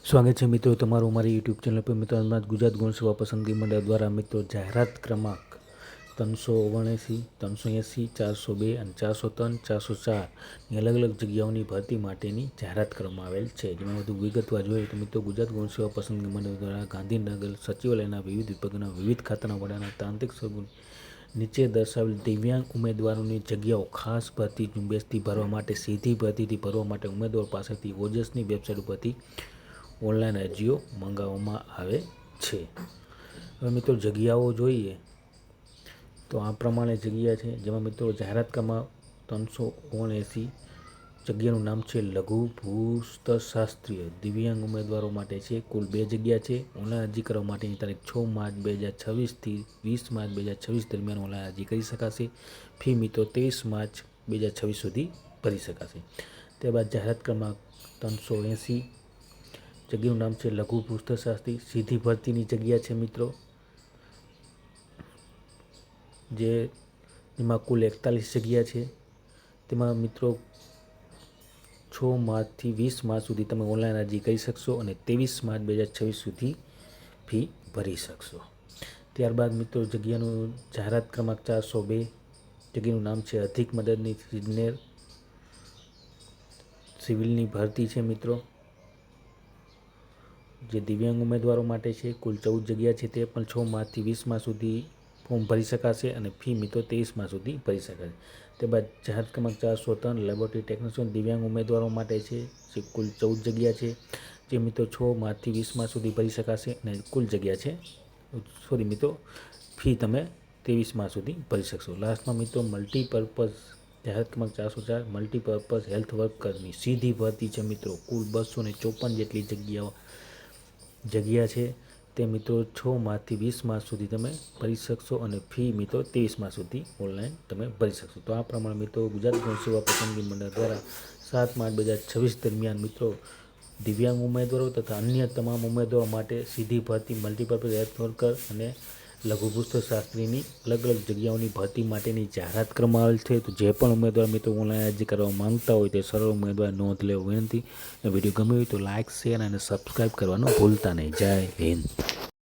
સ્વાગત છે મિત્રો તમારું અમારી યુટ્યુબ ચેનલ પર મિત્રો આજના ગુજરાત ગૌણ સેવા પસંદગી મંડળ દ્વારા મિત્રો જાહેરાત ક્રમાંક 379, 380, 402 અને 403, 404 ની અલગ અલગ જગ્યાઓની ભરતી માટેની જાહેરાત કરવામાં આવેલ છે। જેમાં વધુ વિગતવાર જોઈએ તો મિત્રો ગુજરાત ગૌણ સેવા પસંદગી મંડળ દ્વારા ગાંધીનગર સચિવાલયના વિવિધ વિભાગના વિવિધ ખાતાના વડાના તાંત્રિક સભ્યો નીચે દર્શાવેલ દિવ્યાંગ ઉમેદવારોની જગ્યાઓ ખાસ ભરતી ઝુંબેશથી ભરવા માટે સીધી ભરતીથી ભરવા માટે ઉમેદવારો પાસેથી ઓજસની વેબસાઇટ ઉપરથી ઓનલાઈન અરજીઓ મંગાવવામાં આવે છે। હવે મિત્રો જગ્યાઓ જોઈએ તો આ પ્રમાણે જગ્યા છે, જેમાં મિત્રો જાહેરાત ક્રમાંક 379 જગ્યાનું નામ છે લઘુ ભૂસ્તરશાસ્ત્રીય દિવ્યાંગ ઉમેદવારો માટે છે। કુલ 2 જગ્યા છે। ઓનલાઈન અરજી કરવા માટેની તારીખ 6 માર્ચ 2026 થી 20 માર્ચ 2026 દરમિયાન ઓનલાઈન અરજી કરી શકાશે। ફી મિત્રો 23 માર્ચ 2026 સુધી ભરી શકાશે। ત્યારબાદ જાહેરાત ક્રમાંક 380 જગ્યાનું નામ છે લઘુ ભૂસ્તરશાસ્ત્રી સીધી ભરતીની જગ્યા છે મિત્રો, જેમાં કુલ 41 જગ્યા છે। તેમાં મિત્રો 6 માર્ચથી 20 માર્ચ સુધી તમે ઓનલાઈન અરજી કરી શકશો અને 23 માર્ચ 2026 સુધી ફી ભરી શકશો। ત્યારબાદ મિત્રો જગ્યાનું જાહેરાત ક્રમાંક 402 જગ્યાનું નામ છે અધિક મદદનીશ ઇજનેર સિવિલની ભરતી છે મિત્રો, જે દિવ્યાંગ ઉમેદવારો માટે છે। કુલ 14 જગ્યા છે। તે પણ 6 માર્ચથી 20 માર્ચ સુધી ફોર્મ ભરી શકાશે અને ફી મિત્રો 23 માર્ચ સુધી ભરી શકાશે। ત્યારબાદ જાહેરાત ક્રમાંક 403 લેબોરેટરી ટેકનિશિયન દિવ્યાંગ ઉમેદવારો માટે છે, જે કુલ 14 જગ્યા છે। જે મિત્રો 6 માર્ચથી 20 માર્ચ સુધી ભરી શકાશે અને કુલ જગ્યા છે મિત્રો ફી તમે 23 માર્ચ સુધી ભરી શકશો। લાસ્ટમાં મિત્રો મલ્ટીપર્પઝ જાહેરાત ક્રમાંક 404 મલ્ટીપર્પઝ હેલ્થ વર્કરની સીધી ભરતી છે મિત્રો, કુલ 254 જેટલી જગ્યા છે। તે મિત્રો 6 માર્ચથી 20 માર્ચ સુધી તમે ભરી શકશો અને ફી મિત્રો 23 માર્ચ સુધી ઓનલાઈન તમે ભરી શકશો। તો આ પ્રમાણે મિત્રો ગુજરાત ગૌણ સેવા પસંદગી મંડળ દ્વારા 7 માર્ચ 2026 દરમિયાન મિત્રો દિવ્યાંગ ઉમેદવારો તથા અન્ય તમામ ઉમેદવારો માટે સીધી ભરતી મલ્ટીપર્પઝ હેલ્થ વર્કર અને લઘુ ભૂસ્તરશાસ્ત્રીની અલગ અલગ જગ્યાઓની ભરતી માટેની જાહેરાત કરવામાં આવેલ છે। તો જે પણ ઉમેદવાર મિત્રો ઓનલાઈન અરજી કરવા માંગતા હોય તે સરળ ઉમેદવાર નોંધ લેવા વિનંતી। વિડીયો ગમ્યો હોય તો લાઇક, શેર અને સબસ્ક્રાઈબ કરવાનું ભૂલતા નહીં। જય હિન્દ।